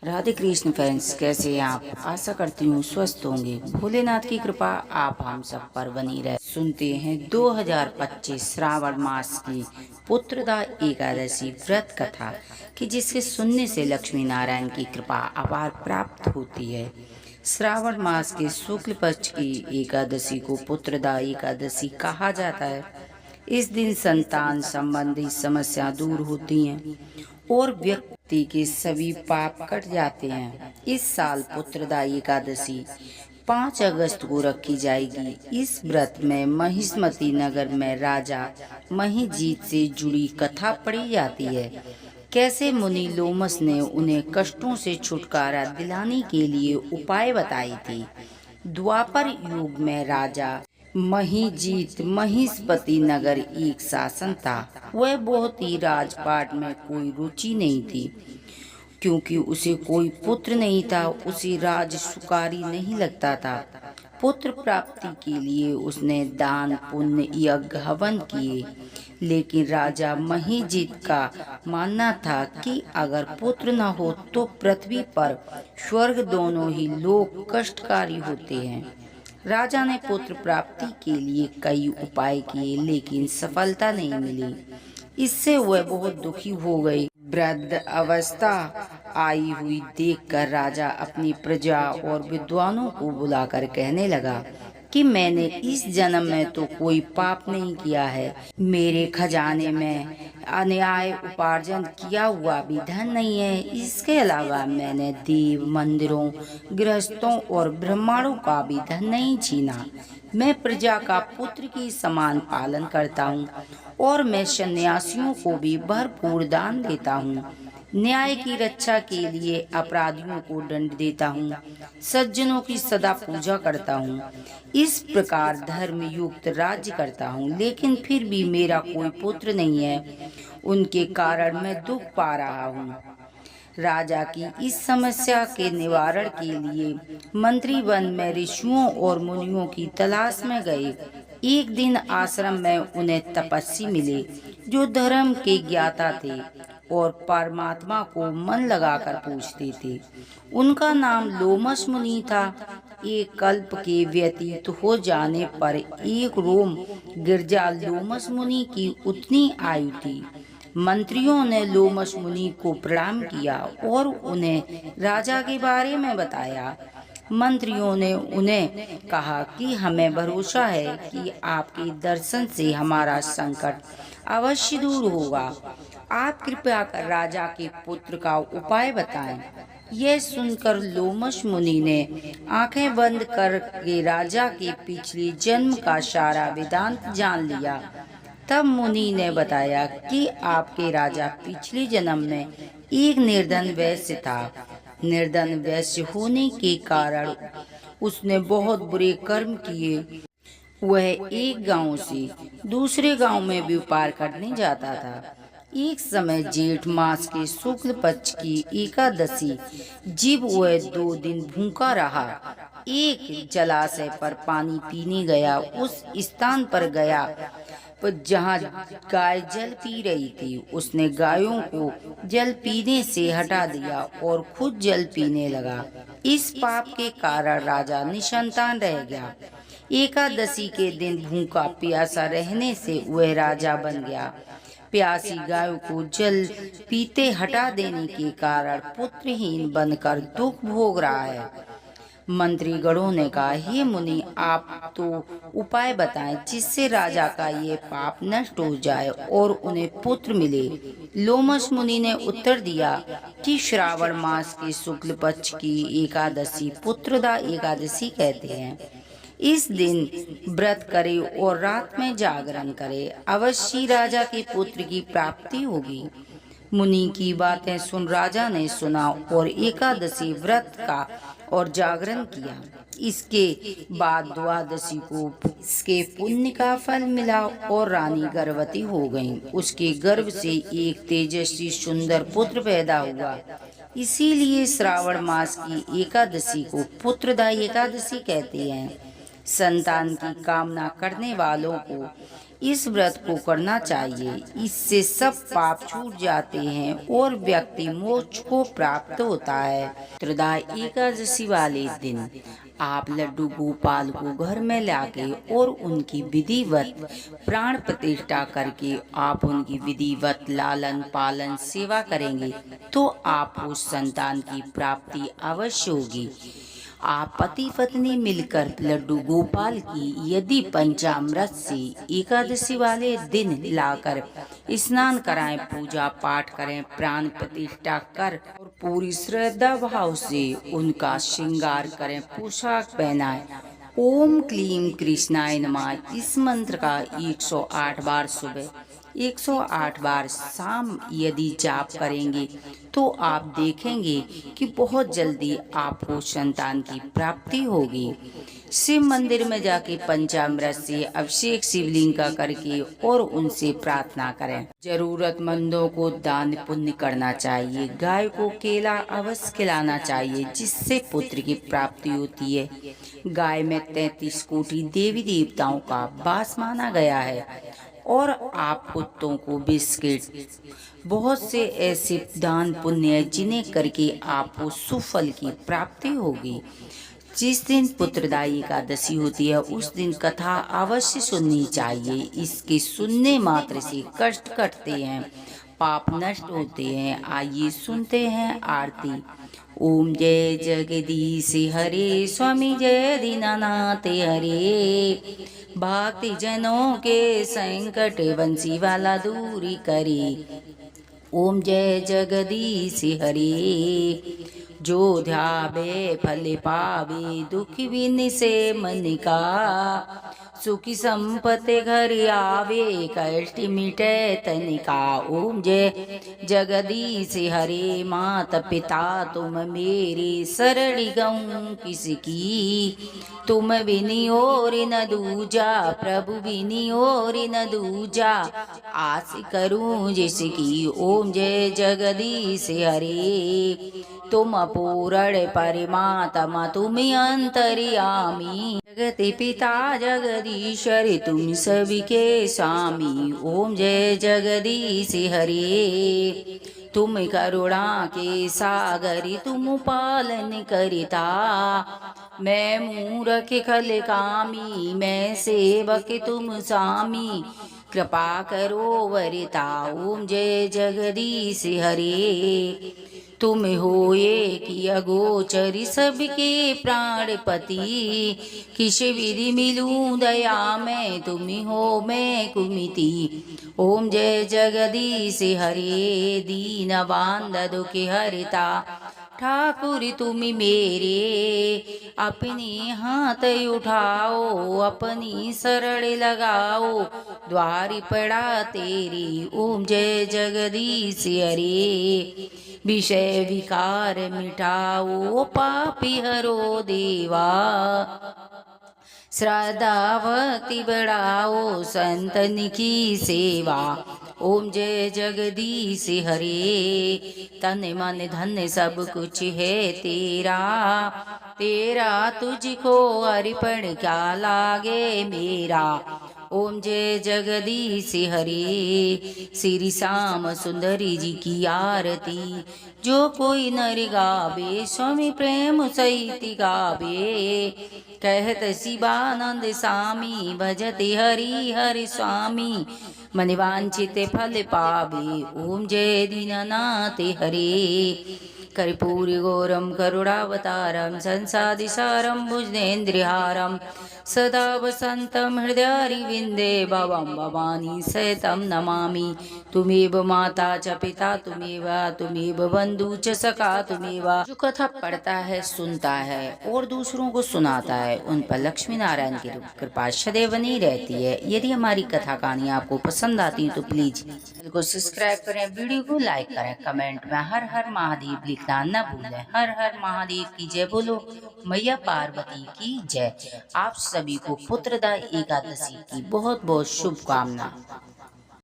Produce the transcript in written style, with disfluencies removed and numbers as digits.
Radhe Krishna friends, कैसे हैं आप? आशा करती हूँ स्वस्थ होंगे। भोलेनाथ की कृपा आप हम सब पर बनी रहे। सुनते हैं 2025 श्रावण मास की पुत्रदा एकादशी व्रत कथा कि जिसके सुनने से लक्ष्मी नारायण की कृपा अपार प्राप्त होती है। श्रावण मास के शुक्ल पक्ष की एकादशी को पुत्रदा एकादशी कहा जाता है। इस दिन संतान संबंधी समस्या दूर होती हैं और व्यक्ति के सभी पाप कट जाते हैं। इस साल पुत्रदा एकादशी 5 अगस्त को रखी जाएगी। इस व्रत में महिष्मती नगर में राजा महिजीत से जुड़ी कथा पढ़ी जाती है। कैसे मुनि लोमस ने उन्हें कष्टों से छुटकारा दिलाने के लिए उपाय बताए थे। द्वापर युग में राजा महिजीत महिष्मती नगर एक शासन था। वह बहुत ही राजपाट में कोई रुचि नहीं थी, क्योंकि उसे कोई पुत्र नहीं था। उसे राज सुकारी नहीं लगता था। पुत्र प्राप्ति के लिए उसने दान पुण्य यज्ञ हवन किए, लेकिन राजा महिजीत का मानना था कि अगर पुत्र न हो तो पृथ्वी पर स्वर्ग दोनों ही लोग कष्टकारी होते हैं। राजा ने पुत्र प्राप्ति के लिए कई उपाय किए, लेकिन सफलता नहीं मिली। इससे वह बहुत दुखी हो गए। वृद्ध अवस्था आई हुई देखकर राजा अपनी प्रजा और विद्वानों को बुलाकर कहने लगा कि मैंने इस जन्म में तो कोई पाप नहीं किया है। मेरे खजाने में अन्याय उपार्जन किया हुआ भी धन नहीं है। इसके अलावा मैंने देव मंदिरों, गृहस्थों और ब्राह्मणों का भी धन नहीं छीना। मैं प्रजा का पुत्र की समान पालन करता हूँ और मैं सन्यासियों को भी भरपूर दान देता हूँ। न्याय की रक्षा के लिए अपराधियों को दंड देता हूँ, सज्जनों की सदा पूजा करता हूँ। इस प्रकार धर्म युक्त राज्य करता हूँ, लेकिन फिर भी मेरा कोई पुत्र नहीं है। उनके कारण मैं दुख पा रहा हूँ। राजा की इस समस्या के निवारण के लिए मंत्री वन में ऋषियों और मुनियों की तलाश में गए। एक दिन आश्रम में उन्हें तपस्वी मिले जो धर्म के ज्ञाता थे और परमात्मा को मन लगाकर पूछते थे। उनका नाम लोमस मुनि था। एक कल्प के व्यतीत हो जाने पर एक रोम गिरजा लोमस मुनि की उतनी आयु थी। मंत्रियों ने लोमस मुनि को प्रणाम किया और उन्हें राजा के बारे में बताया। मंत्रियों ने उन्हें कहा कि हमें भरोसा है कि आपके दर्शन से हमारा संकट अवश्य दूर होगा। आप कृपया कर राजा के पुत्र का उपाय बताएं। यह सुनकर लोमस मुनि ने आंखें बंद करके राजा के पिछले जन्म का सारा वेदांत जान लिया। तब मुनि ने बताया कि आपके राजा पिछले जन्म में एक निर्धन वैश्य था। निर्धन वैश्य होने के कारण उसने बहुत बुरे कर्म किए। वह एक गांव से दूसरे गांव में व्यापार करने जाता था। एक समय जेठ मास के शुक्ल पक्ष की एकादशी जब वह 2 दिन भूखा रहा, एक जलाशय पर पानी पीने गया। उस स्थान पर गया जहाँ गाय जल पी रही थी। उसने गायों को जल पीने से हटा दिया और खुद जल पीने लगा। इस पाप के कारण राजा निसंतान रह गया। एकादशी के दिन भूखा प्यासा रहने से वह राजा बन गया। प्यासी गायों को जल पीते हटा देने के कारण पुत्रहीन बनकर दुख भोग रहा है। मंत्रीगणों ने कहा, हे मुनि, आप तो उपाय बताएं जिससे राजा का ये पाप नष्ट हो जाए और उन्हें पुत्र मिले। लोमस मुनि ने उत्तर दिया कि श्रावण मास के शुक्ल पक्ष की एकादशी पुत्रदा एकादशी कहते हैं। इस दिन व्रत करे और रात में जागरण करे, अवश्य राजा के पुत्र की प्राप्ति होगी। मुनि की बातें सुन राजा ने सुना और एकादशी व्रत का और जागरण किया। इसके बाद द्वादशी को इसके पुण्य का फल मिला और रानी गर्भवती हो गई। उसके गर्भ से एक तेजस्वी सुंदर पुत्र पैदा हुआ। इसीलिए श्रावण मास की एकादशी को पुत्रदा एकादशी कहते हैं। संतान की कामना करने वालों को इस व्रत को करना चाहिए। इससे सब पाप छूट जाते हैं और व्यक्ति मोक्ष को प्राप्त होता है। पुत्रदा एकादशी वाले दिन आप लड्डू गोपाल को घर में लाके और उनकी विधिवत प्राण प्रतिष्ठा करके आप उनकी विधिवत लालन पालन सेवा करेंगे तो आपको संतान की प्राप्ति अवश्य होगी। आप पति पत्नी मिलकर लड्डू गोपाल की यदि पंचामृत से एकादशी वाले दिन लाकर स्नान कराएं, पूजा पाठ करें, प्राण प्रतिष्ठा कर और पूरी श्रद्धा भाव से उनका श्रृंगार करें, पोशाक पहनाएं, ओम क्लीम कृष्णाय नमः इस मंत्र का 108 बार सुबह 108 बार शाम यदि जाप करेंगे तो आप देखेंगे कि बहुत जल्दी आपको संतान की प्राप्ति होगी। शिव मंदिर में जाके पंचामृत से अभिषेक शिवलिंग का करके और उनसे प्रार्थना करें। जरूरतमंदों को दान पुण्य करना चाहिए। गाय को केला अवश्य खिलाना चाहिए जिससे पुत्र की प्राप्ति होती है। गाय में 33 कोटि देवी देवताओं का वास माना गया है और आप कुत्तों को बिस्किट, बहुत से ऐसे दान पुण्य है जिन्हें करके आपको सुफल की प्राप्ति होगी। जिस दिन पुत्रदायी एकादशी होती है उस दिन कथा अवश्य सुननी चाहिए। इसके सुनने मात्र से कष्ट कटते हैं, पाप नष्ट होते हैं। आइए सुनते हैं आरती। ओम जय जगदीश हरे, स्वामी जय दीनानाथ हरे, भक्ति जनों के संकट बंसी वाला दूरी करे। ओम जय जगदीश हरे, जो ध्यावे फल पावे, दुखी बिन से मन का, सुखी संपत्ति घर आवे, कष्ट मिटे तन का। ओम जय जगदीश हरे, माता पिता तुम मेरे, शरण गऊं किसकी, तुम बिनी और न दूजा, प्रभु बिनी और न दूजा, आस करूं जिसकी। ओम जय जगदीश हरे, तुम पूर्ण परमात्मा तुम अंतर्यामी, जगत पिता जगदीश्वर तुम सबके स्वामी। ओम जय जगदीश हरे, तुम करुणा के सागर तुम पालन करता, मैं मूरख खल कामी, मैं सेवक तुम स्वामी, कृपा करो वरता। ओम जय जगदीश हरे, तुम होए कि अगोचरी सबके प्राणपति, किस विधि मिलूं दया में, तुम हो मैं कुमिति। ओम जय जगदीश हरे, दीन बांध दुख हरता, ठाकुर तुम मेरे, अपने हाथ उठाओ, अपनी शरण लगाओ, द्वार पड़ा तेरी। ओम जय जगदीश हरे, विषय विकार मिटाओ, पापी हरो देवा, श्रद्धा भक्ति बढ़ाओ, संतन की सेवा। ओम जय जगदीश हरे, तन मन धन सब कुछ है तेरा, तेरा तुझको अर्पण क्या लागे मेरा। ओम जय जगदीश हरे, श्री श्याम सुंदरी जी की आरती, जो कोई नर गावे, स्वामी प्रेम सहित गावे, कहत शिवानंद स्वामी, भजते हरि हरि स्वामी, मन वांछित फल पावे। ओम जय दीनानाथ हरे, कर्पूर गौरम करुणावतारम, संसादिसारम भुजनेन्द्रिहारम, सदा वसंतम हृदयारिविंदे, भवम भवानी सहितं नमामि। तुमेव माता च पिता तुमेव बंधु च सखा तुमेव। जो कथा पढ़ता है, सुनता है और दूसरों को सुनाता है, उन पर लक्ष्मी नारायण की कृपा सदैव बनी रहती है। यदि हमारी कथा कहानी आपको पसंद आती है तो प्लीज चैनल को सब्सक्राइब करें, वीडियो को लाइक करें, कमेंट में हर हर महादेव लिखना न भूलें। हर हर महादेव की जय बोलो, मैया पार्वती की जय। आप सभी को पुत्रदा एकादशी की बहुत बहुत शुभकामना।